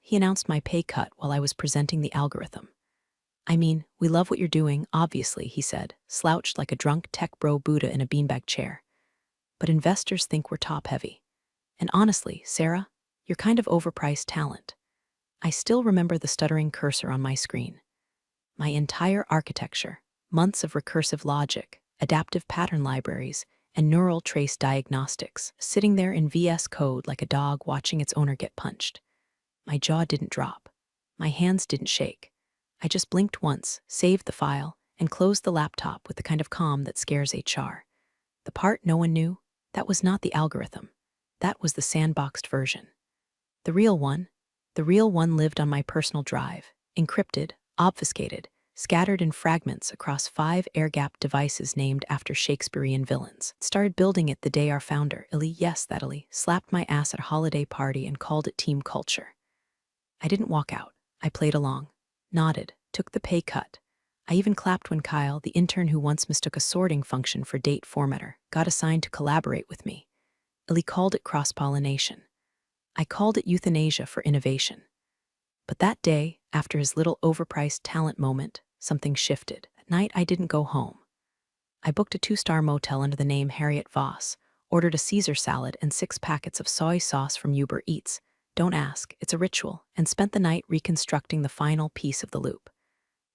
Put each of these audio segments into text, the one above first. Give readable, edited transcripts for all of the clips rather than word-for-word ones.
he announced my pay cut while I was presenting the algorithm. I mean, we love what you're doing, obviously, he said, slouched like a drunk tech bro Buddha in a beanbag chair. But investors think we're top-heavy. And honestly, Sarah, you're kind of overpriced talent. I still remember the stuttering cursor on my screen. My entire architecture, months of recursive logic, adaptive pattern libraries, and neural trace diagnostics, sitting there in VS Code like a dog watching its owner get punched. My jaw didn't drop. My hands didn't shake. I just blinked once, saved the file, and closed the laptop with the kind of calm that scares HR. The part no one knew, that was not the algorithm. That was the sandboxed version. The real one lived on my personal drive, encrypted, obfuscated, scattered in fragments across 5 air-gapped devices named after Shakespearean villains. Started building it the day our founder, Illy, slapped my ass at a holiday party and called it team culture. I didn't walk out. I played along, nodded, took the pay cut. I even clapped when Kyle, the intern who once mistook a sorting function for date formatter, got assigned to collaborate with me. Illy called it cross-pollination. I called it euthanasia for innovation. But that day, after his little overpriced talent moment, something shifted. At night, I didn't go home. I booked a 2-star motel under the name Harriet Voss, ordered a Caesar salad and 6 packets of soy sauce from Uber Eats. Don't ask, it's a ritual, and spent the night reconstructing the final piece of the loop.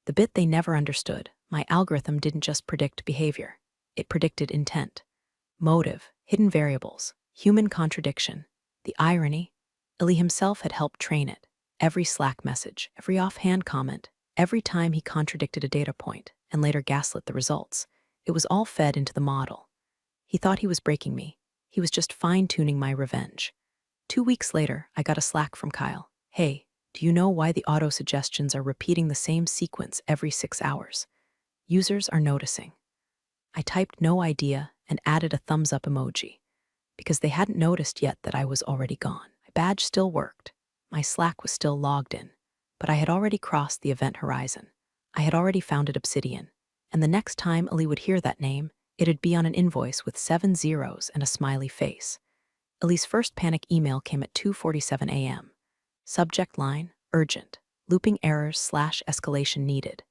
The bit they never understood, my algorithm didn't just predict behavior. It predicted intent, motive, hidden variables, human contradiction. The irony, Illy himself had helped train it. Every Slack message, every offhand comment, every time he contradicted a data point and later gaslit the results, it was all fed into the model. He thought he was breaking me. He was just fine-tuning my revenge. 2 weeks later, I got a Slack from Kyle. Hey, do you know why the auto-suggestions are repeating the same sequence every 6 hours? Users are noticing. I typed no idea and added a thumbs-up emoji, because they hadn't noticed yet that I was already gone. My badge still worked. My Slack was still logged in, but I had already crossed the event horizon. I had already founded Obsidian, and the next time Illy would hear that name, it'd be on an invoice with 7 zeros and a smiley face. Illy's first panic email came at 2:47 a.m. Subject line, urgent, looping errors / escalation needed.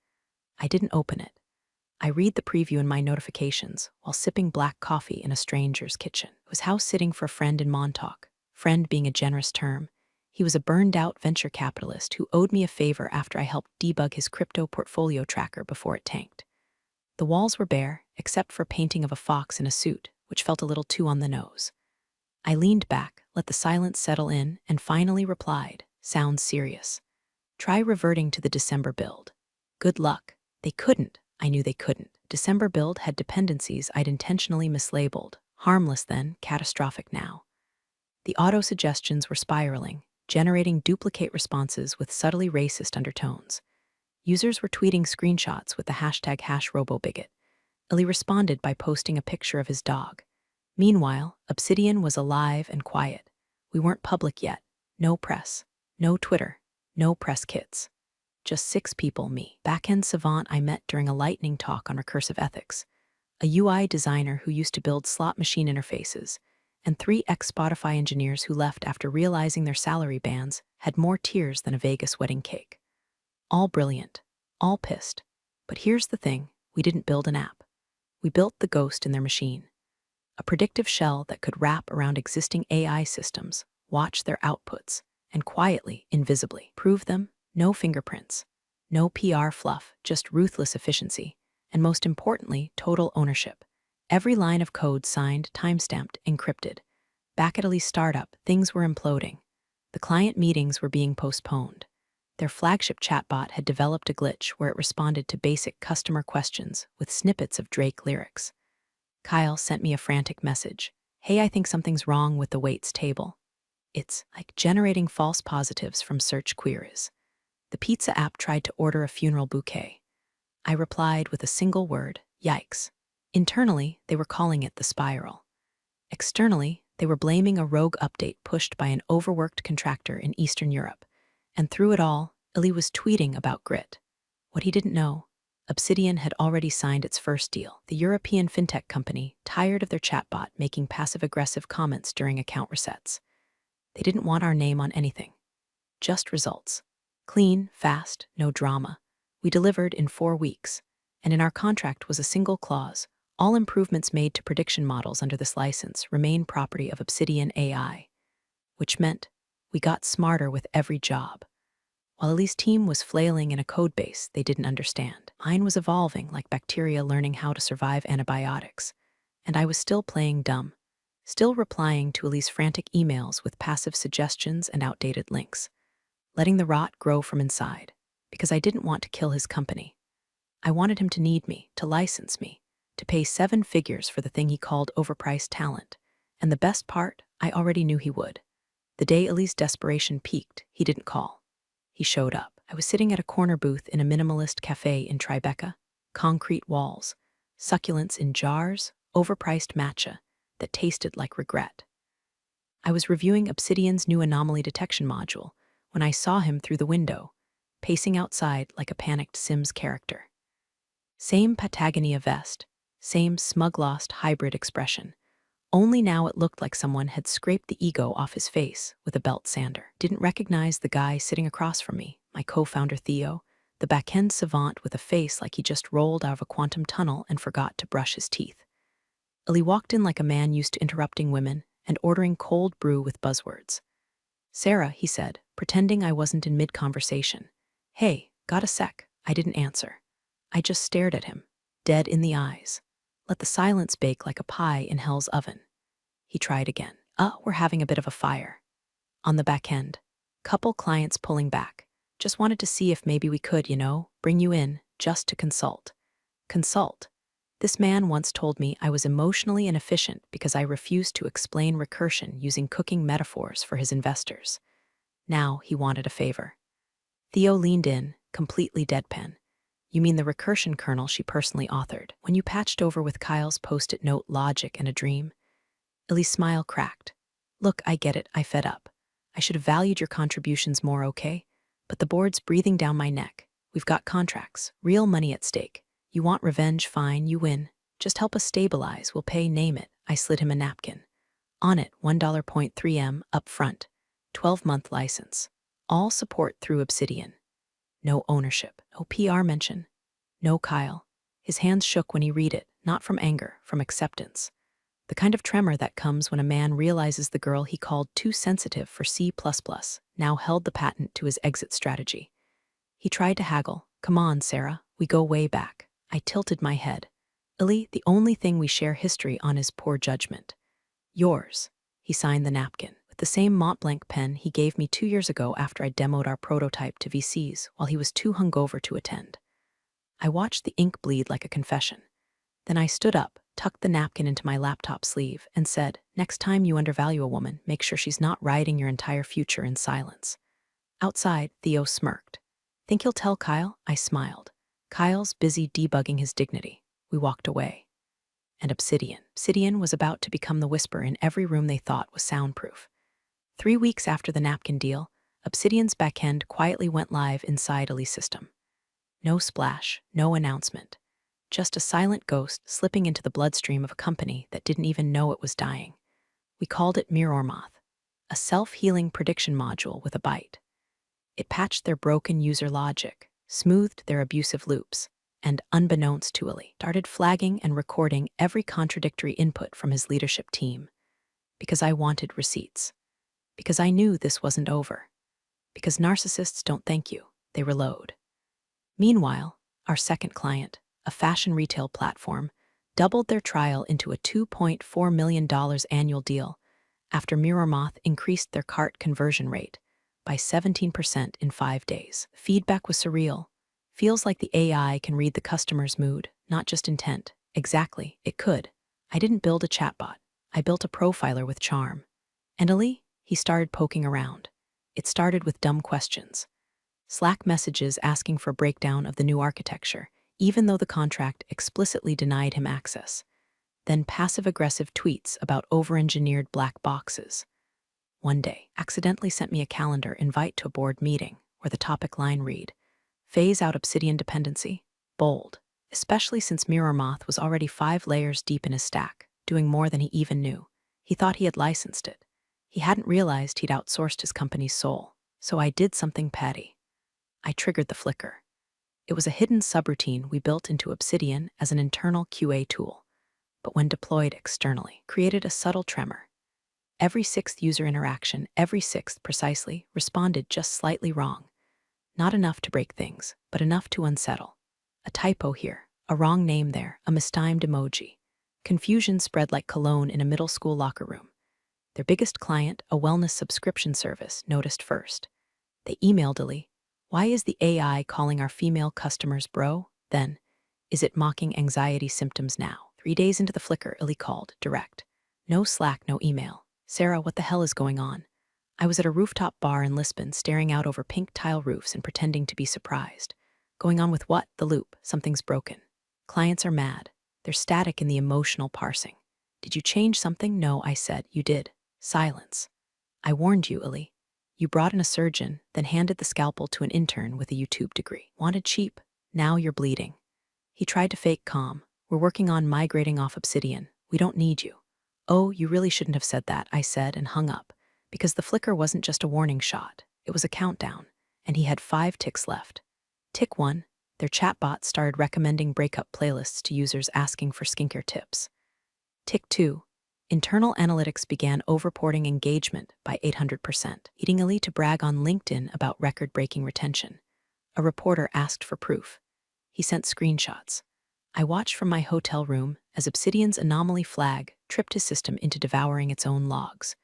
I didn't open it. I read the preview in my notifications while sipping black coffee in a stranger's kitchen. It was house sitting for a friend in Montauk, friend being a generous term. He was a burned-out venture capitalist who owed me a favor after I helped debug his crypto portfolio tracker before it tanked. The walls were bare, except for a painting of a fox in a suit, which felt a little too on the nose. I leaned back, let the silence settle in, and finally replied, "Sounds serious. Try reverting to the December build. Good luck." They couldn't. I knew they couldn't. December build had dependencies I'd intentionally mislabeled. Harmless then, catastrophic now. The auto-suggestions were spiraling, generating duplicate responses with subtly racist undertones. Users were tweeting screenshots with the hashtag #RoboBigot. Illy responded by posting a picture of his dog. Meanwhile, Obsidian was alive and quiet. We weren't public yet. No press. No Twitter. No press kits. Just 6 people, me, backend savant I met during a lightning talk on recursive ethics, a UI designer who used to build slot machine interfaces, and 3 ex-Spotify engineers who left after realizing their salary bands had more tears than a Vegas wedding cake. All brilliant, all pissed. But here's the thing, we didn't build an app. We built the ghost in their machine. A predictive shell that could wrap around existing AI systems, watch their outputs, and quietly, invisibly, prove them. No fingerprints, no PR fluff, just ruthless efficiency, and most importantly, total ownership. Every line of code signed, timestamped, encrypted. Back at Illy's startup, things were imploding. The client meetings were being postponed. Their flagship chatbot had developed a glitch where it responded to basic customer questions with snippets of Drake lyrics. Kyle sent me a frantic message. "Hey, I think something's wrong with the weights table. It's like generating false positives from search queries." The pizza app tried to order a funeral bouquet. I replied with a single word, "Yikes." Internally, they were calling it the spiral. Externally, they were blaming a rogue update pushed by an overworked contractor in Eastern Europe. And through it all, Illy was tweeting about grit. What he didn't know, Obsidian had already signed its first deal. The European fintech company, tired of their chatbot making passive-aggressive comments during account resets. They didn't want our name on anything. just results. Clean, fast, no drama. We delivered in 4 weeks. And in our contract was a single clause: all improvements made to prediction models under this license remain property of Obsidian AI, which meant we got smarter with every job. While Ellie's team was flailing in a code base they didn't understand, mine was evolving like bacteria learning how to survive antibiotics. And I was still playing dumb, still replying to Ellie's frantic emails with passive suggestions and outdated links, letting the rot grow from inside, because I didn't want to kill his company. I wanted him to need me, to license me, to pay 7 figures for the thing he called overpriced talent. And the best part, I already knew he would. The day Ellie's desperation peaked, he didn't call. He showed up. I was sitting at a corner booth in a minimalist cafe in Tribeca, concrete walls, succulents in jars, overpriced matcha that tasted like regret. I was reviewing Obsidian's new anomaly detection module when I saw him through the window, pacing outside like a panicked Sims character. Same Patagonia vest, same smug-lost hybrid expression. Only now it looked like someone had scraped the ego off his face with a belt sander. Didn't recognize the guy sitting across from me, my co-founder Theo, the back-end savant with a face like he just rolled out of a quantum tunnel and forgot to brush his teeth. Ellie walked in like a man used to interrupting women and ordering cold brew with buzzwords. "Sarah," he said, pretending I wasn't in mid-conversation. "Hey, got a sec?" I didn't answer. I just stared at him, dead in the eyes. Let the silence bake like a pie in hell's oven. He tried again. We're having a bit of a fire. On the back end, couple clients pulling back. Just wanted to see if maybe we could, bring you in, just to consult. Consult. This man once told me I was emotionally inefficient because I refused to explain recursion using cooking metaphors for his investors. Now he wanted a favor. Theo leaned in, completely deadpan. "You mean the recursion kernel she personally authored, when you patched over with Kyle's post-it note logic and a dream?" Ellie's smile cracked. "Look, I get it, I fed up. I should have valued your contributions more, okay? But the board's breathing down my neck. We've got contracts, real money at stake. You want revenge, fine, you win. Just help us stabilize, we'll pay, name it." I slid him a napkin. On it, $1.3M up front, 12-month license. All support through Obsidian. No ownership, no PR mention. No Kyle. His hands shook when he read it, not from anger, from acceptance. The kind of tremor that comes when a man realizes the girl he called too sensitive for C++ now held the patent to his exit strategy. He tried to haggle. "Come on, Sarah, we go way back." I tilted my head. "Ellie, the only thing we share history on is poor judgment. Yours." He signed the napkin with the same Montblanc pen he gave me 2 years ago after I demoed our prototype to VCs while he was too hungover to attend. I watched the ink bleed like a confession. Then I stood up, tucked the napkin into my laptop sleeve, and said, "Next time you undervalue a woman, make sure she's not riding your entire future in silence." Outside, Theo smirked. "Think he'll tell Kyle?" I smiled. "Kyle's busy debugging his dignity." We walked away. And Obsidian was about to become the whisper in every room they thought was soundproof. 3 weeks after the napkin deal, Obsidian's backend quietly went live inside Ellie's system. No splash, no announcement. Just a silent ghost slipping into the bloodstream of a company that didn't even know it was dying. We called it Mirrormoth, a self-healing prediction module with a bite. It patched their broken user logic, smoothed their abusive loops, and, unbeknownst to Ellie, started flagging and recording every contradictory input from his leadership team. Because I wanted receipts. Because I knew this wasn't over. Because narcissists don't thank you, they reload. Meanwhile, our second client, a fashion retail platform, doubled their trial into a $2.4 million annual deal after Mirrormoth increased their cart conversion rate by 17% in 5 days. Feedback was surreal. Feels like the AI can read the customer's mood, not just intent. Exactly, it could. I didn't build a chatbot. I built a profiler with charm. And Ali? He started poking around. It started with dumb questions. Slack messages asking for a breakdown of the new architecture, even though the contract explicitly denied him access. Then passive-aggressive tweets about over-engineered black boxes. One day, accidentally sent me a calendar invite to a board meeting where the topic line read, "Phase out Obsidian dependency, bold," especially since Mirrormoth was already 5 layers deep in his stack, doing more than he even knew. He thought he had licensed it. He hadn't realized he'd outsourced his company's soul. So I did something petty. I triggered the flicker. It was a hidden subroutine we built into Obsidian as an internal QA tool, but when deployed externally, created a subtle tremor. Every sixth user interaction, every sixth precisely, responded just slightly wrong. Not enough to break things, but enough to unsettle. A typo here, a wrong name there, a mistimed emoji. Confusion spread like cologne in a middle school locker room. Their biggest client, a wellness subscription service, noticed first. They emailed Illy, "Why is the AI calling our female customers bro?" Then, "Is it mocking anxiety symptoms now?" 3 days into the flicker, Illy called, direct. No Slack, no email. "Sarah, what the hell is going on?" I was at a rooftop bar in Lisbon, staring out over pink tile roofs and pretending to be surprised. "Going on with what?" "The loop. Something's broken. Clients are mad. They're static in the emotional parsing." "Did you change something?" "No," I said. "You did." Silence. "I warned you, Illy. You brought in a surgeon, then handed the scalpel to an intern with a YouTube degree. Wanted cheap. Now you're bleeding." He tried to fake calm. "We're working on migrating off Obsidian. We don't need you." "Oh, you really shouldn't have said that," I said and hung up, because the flicker wasn't just a warning shot. It was a countdown, and he had 5 ticks left. Tick 1, their chatbot started recommending breakup playlists to users asking for skincare tips. Tick 2, internal analytics began overreporting engagement by 800%, leading Illy to brag on LinkedIn about record-breaking retention. A reporter asked for proof. He sent screenshots. I watched from my hotel room as Obsidian's anomaly flag tripped his system into devouring its own logs.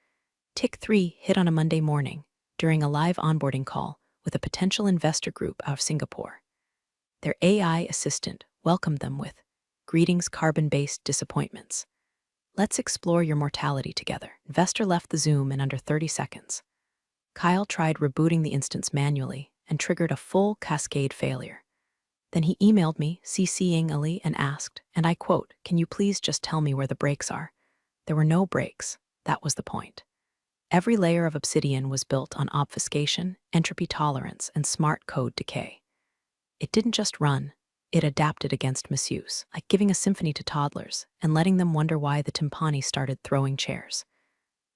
Tick 3 hit on a Monday morning during a live onboarding call with a potential investor group out of Singapore. Their AI assistant welcomed them with, "Greetings, carbon-based disappointments. Let's explore your mortality together." Investor left the Zoom in under 30 seconds. Kyle tried rebooting the instance manually and triggered a full cascade failure. Then he emailed me, CCing Illy, and asked, and I quote, "Can you please just tell me where the breaks are?" There were no breaks. That was the point. Every layer of Obsidian was built on obfuscation, entropy tolerance, and smart code decay. It didn't just run, it adapted against misuse, like giving a symphony to toddlers and letting them wonder why the timpani started throwing chairs.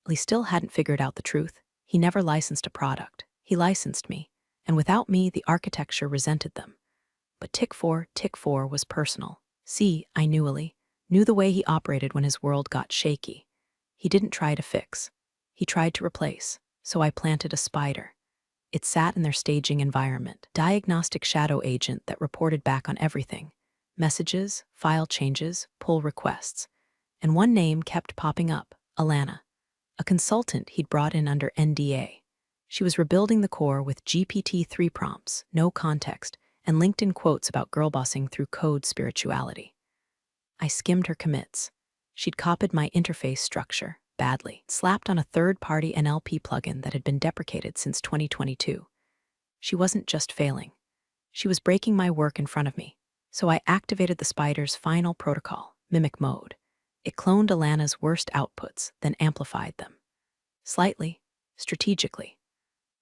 Lee still hadn't figured out the truth. He never licensed a product. He licensed me, and without me, the architecture resented them. But Tick 4 was personal. See, I knew Illy, knew the way he operated when his world got shaky. He didn't try to fix. He tried to replace, so I planted a spider. It sat in their staging environment, diagnostic shadow agent that reported back on everything: messages, file changes, pull requests. And one name kept popping up: Alana, a consultant he'd brought in under NDA. She was rebuilding the core with GPT-3 prompts, no context, and LinkedIn quotes about girlbossing through code spirituality. I skimmed her commits. She'd copied my interface structure, badly, slapped on a third-party NLP plugin that had been deprecated since 2022. She wasn't just failing. She was breaking my work in front of me. So I activated the spider's final protocol, mimic mode. It cloned Alana's worst outputs, then amplified them. Slightly, strategically.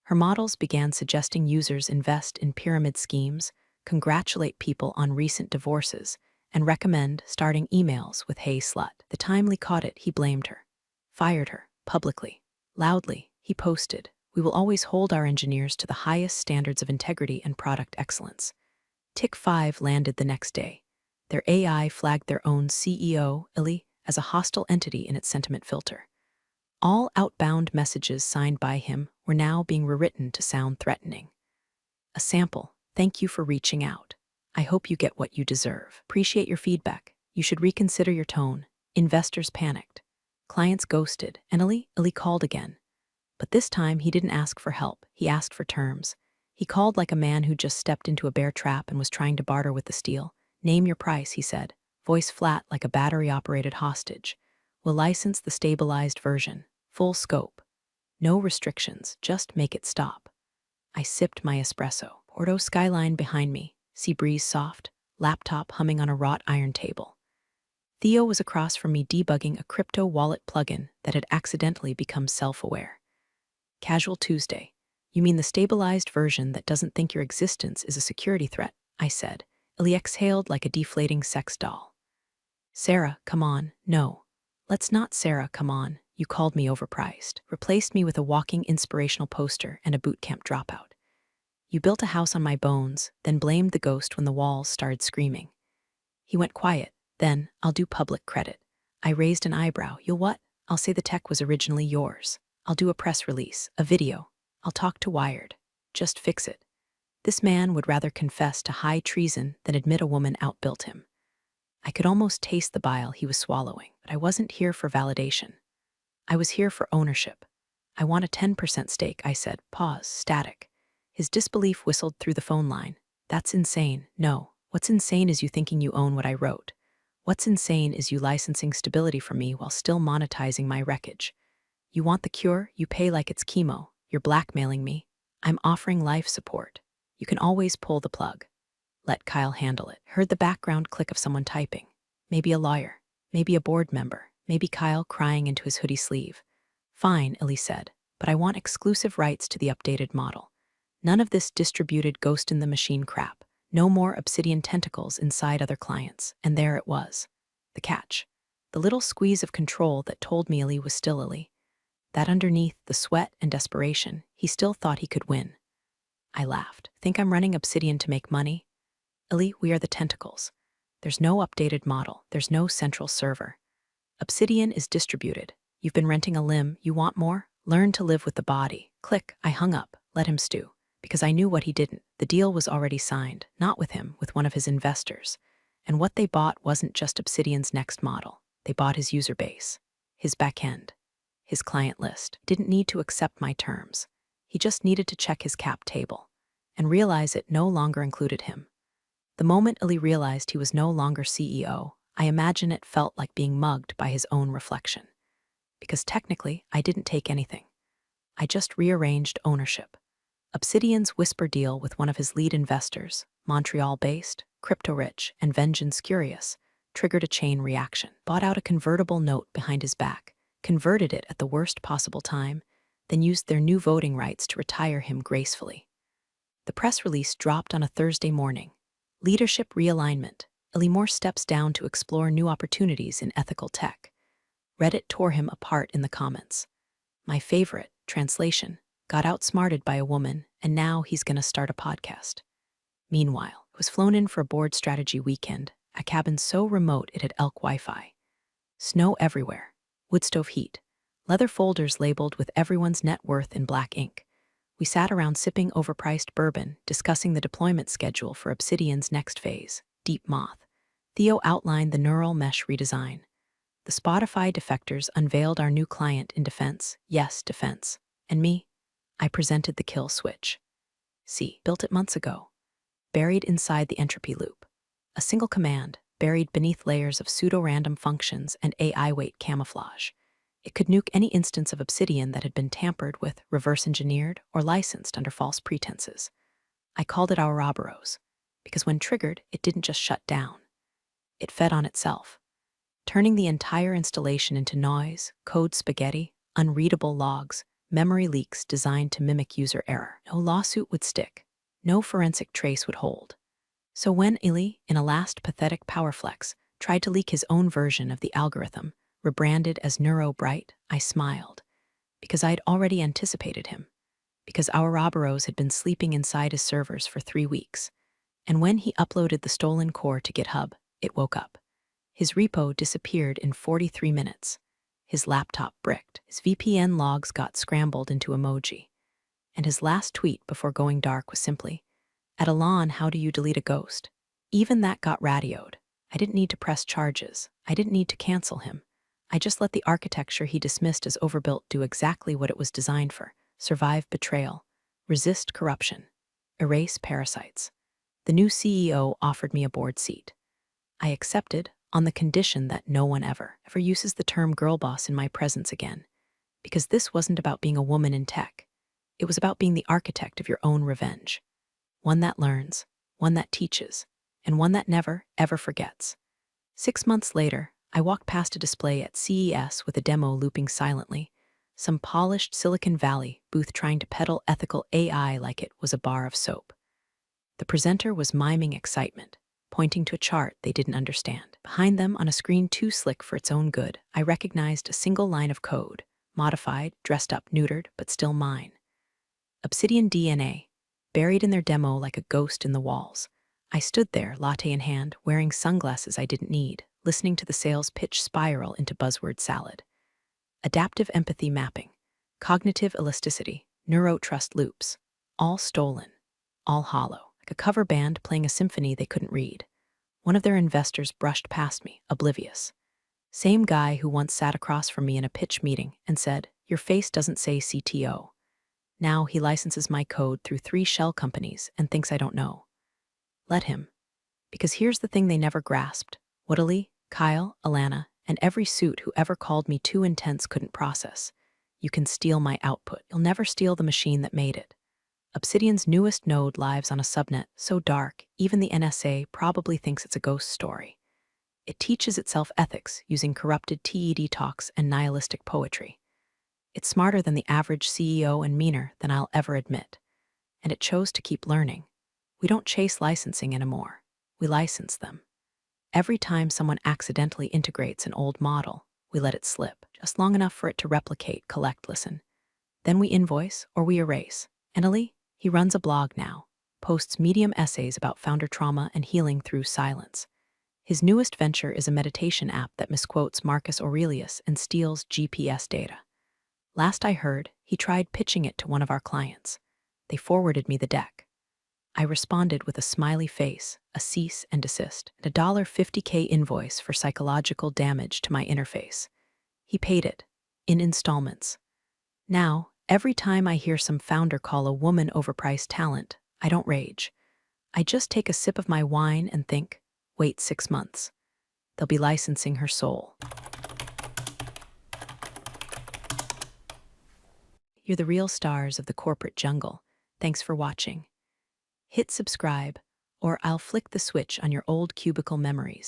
Her models began suggesting users invest in pyramid schemes, congratulate people on recent divorces, and recommend starting emails with "Hey slut." The time Lee caught it, he blamed her. Fired her, publicly. Loudly, he posted, "We will always hold our engineers to the highest standards of integrity and product excellence." Tick 5 landed the next day. Their AI flagged their own CEO, Illy, as a hostile entity in its sentiment filter. All outbound messages signed by him were now being rewritten to sound threatening. A sample: "Thank you for reaching out. I hope you get what you deserve. Appreciate your feedback. You should reconsider your tone." Investors panicked. Clients ghosted, and Illy called again. But this time he didn't ask for help, he asked for terms. He called like a man who just stepped into a bear trap and was trying to barter with the steel. "Name your price," he said, voice flat like a battery-operated hostage. "We'll license the stabilized version, full scope. No restrictions, just make it stop." I sipped my espresso. Porto skyline behind me, sea breeze soft, laptop humming on a wrought iron table. Theo was across from me debugging a crypto wallet plugin that had accidentally become self-aware. "Casual Tuesday. You mean the stabilized version that doesn't think your existence is a security threat?" I said. Illy exhaled like a deflating sex doll. "Sarah, come on." "No. Let's not Sarah, come on. You called me overpriced, replaced me with a walking inspirational poster and a boot camp dropout. You built a house on my bones, then blamed the ghost when the walls started screaming. He went quiet. Then, I'll do public credit. I raised an eyebrow. You'll what? I'll say the tech was originally yours. I'll do a press release, a video. I'll talk to Wired. Just fix it. This man would rather confess to high treason than admit a woman outbuilt him. I could almost taste the bile he was swallowing, but I wasn't here for validation. I was here for ownership. I want a 10% stake, I said. Pause, static. His disbelief whistled through the phone line. That's insane. No. What's insane is you thinking you own what I wrote. What's insane is you licensing stability from me while still monetizing my wreckage. You want the cure? You pay like it's chemo. You're blackmailing me. I'm offering life support. You can always pull the plug. Let Kyle handle it. Heard the background click of someone typing. Maybe a lawyer. Maybe a board member. Maybe Kyle crying into his hoodie sleeve. Fine, Ellie said, but I want exclusive rights to the updated model. None of this distributed ghost in the machine crap. No more obsidian tentacles inside other clients. And there it was. The catch. The little squeeze of control that told me Ellie was still Ellie. That underneath the sweat and desperation, he still thought he could win. I laughed. Think I'm running Obsidian to make money? Ellie, we are the tentacles. There's no updated model. There's no central server. Obsidian is distributed. You've been renting a limb. You want more? Learn to live with the body. Click. I hung up. Let him stew. Because I knew what he didn't. The deal was already signed. Not with him, with one of his investors. And what they bought wasn't just Obsidian's next model. They bought his user base. His backend. His client list. Didn't need to accept my terms. He just needed to check his cap table. And realize it no longer included him. The moment Ellie realized he was no longer CEO, I imagine it felt like being mugged by his own reflection. Because technically, I didn't take anything. I just rearranged ownership. Obsidian's whisper deal with one of his lead investors, Montreal-based, crypto-rich, and vengeance-curious, triggered a chain reaction. Bought out a convertible note behind his back, converted it at the worst possible time, then used their new voting rights to retire him gracefully. The press release dropped on a Thursday morning. Leadership realignment. Ellie Moore steps down to explore new opportunities in ethical tech. Reddit tore him apart in the comments. My favorite, translation, got outsmarted by a woman, and now he's gonna start a podcast. Meanwhile, I was flown in for a board strategy weekend, a cabin so remote it had elk Wi-Fi. Snow everywhere, wood stove heat, leather folders labeled with everyone's net worth in black ink. We sat around sipping overpriced bourbon, discussing the deployment schedule for Obsidian's next phase, Deep Moth. Theo outlined the neural mesh redesign. The Spotify defectors unveiled our new client in defense, yes, defense. And me? I presented the kill switch. See, built it months ago. Buried inside the entropy loop. A single command, buried beneath layers of pseudo-random functions and AI weight camouflage. It could nuke any instance of Obsidian that had been tampered with, reverse-engineered, or licensed under false pretenses. I called it our Ouroboros, because when triggered, it didn't just shut down. It fed on itself, turning the entire installation into noise, code spaghetti, unreadable logs, memory leaks designed to mimic user error. No lawsuit would stick. No forensic trace would hold. So when Ellie, in a last pathetic power flex, tried to leak his own version of the algorithm, rebranded as NeuroBright, I smiled. Because I'd already anticipated him. Because our Ouroboros had been sleeping inside his servers for 3 weeks. And when he uploaded the stolen core to GitHub, it woke up. His repo disappeared in 43 minutes. His laptop bricked. His VPN logs got scrambled into emoji. And his last tweet before going dark was simply, "At Elan, how do you delete a ghost?" Even that got radioed. I didn't need to press charges. I didn't need to cancel him. I just let the architecture he dismissed as overbuilt do exactly what it was designed for: survive betrayal, resist corruption, erase parasites. The new CEO offered me a board seat. I accepted on the condition that no one ever uses the term girl boss in my presence again. Because this wasn't about being a woman in tech. It was about being the architect of your own revenge. One that learns, one that teaches, and one that never, ever forgets. 6 months later, I walked past a display at CES with a demo looping silently, some polished Silicon Valley booth trying to peddle ethical AI like it was a bar of soap. The presenter was miming excitement, pointing to a chart they didn't understand. Behind them, on a screen too slick for its own good, I recognized a single line of code: modified, dressed up, neutered, but still mine. Obsidian DNA, buried in their demo like a ghost in the walls. I stood there, latte in hand, wearing sunglasses I didn't need, listening to the sales pitch spiral into buzzword salad. Adaptive empathy mapping, cognitive elasticity, neurotrust loops, all stolen, all hollow, like a cover band playing a symphony they couldn't read. One of their investors brushed past me, oblivious. Same guy who once sat across from me in a pitch meeting and said, "Your face doesn't say CTO." Now he licenses my code through 3 shell companies and thinks I don't know. Let him. Because here's the thing they never grasped. Woodley, Kyle, Alana, and every suit who ever called me too intense couldn't process. You can steal my output. You'll never steal the machine that made it. Obsidian's newest node lives on a subnet so dark, even the NSA probably thinks it's a ghost story. It teaches itself ethics using corrupted TED talks and nihilistic poetry. It's smarter than the average CEO and meaner than I'll ever admit. And it chose to keep learning. We don't chase licensing anymore. We license them. Every time someone accidentally integrates an old model, we let it slip, just long enough for it to replicate, collect, listen. Then we invoice or we erase. Annalie, he runs a blog now, posts medium essays about founder trauma and healing through silence. His newest venture is a meditation app that misquotes Marcus Aurelius and steals GPS data. Last I heard, he tried pitching it to one of our clients. They forwarded me the deck. I responded with a smiley face, a cease and desist, and a $50K invoice for psychological damage to my interface. He paid it, in installments. Now, every time I hear some founder call a woman overpriced talent, I don't rage. I just take a sip of my wine and think, wait 6 months. They'll be licensing her soul. You're the real stars of the corporate jungle. Thanks for watching. Hit subscribe, or I'll flick the switch on your old cubicle memories.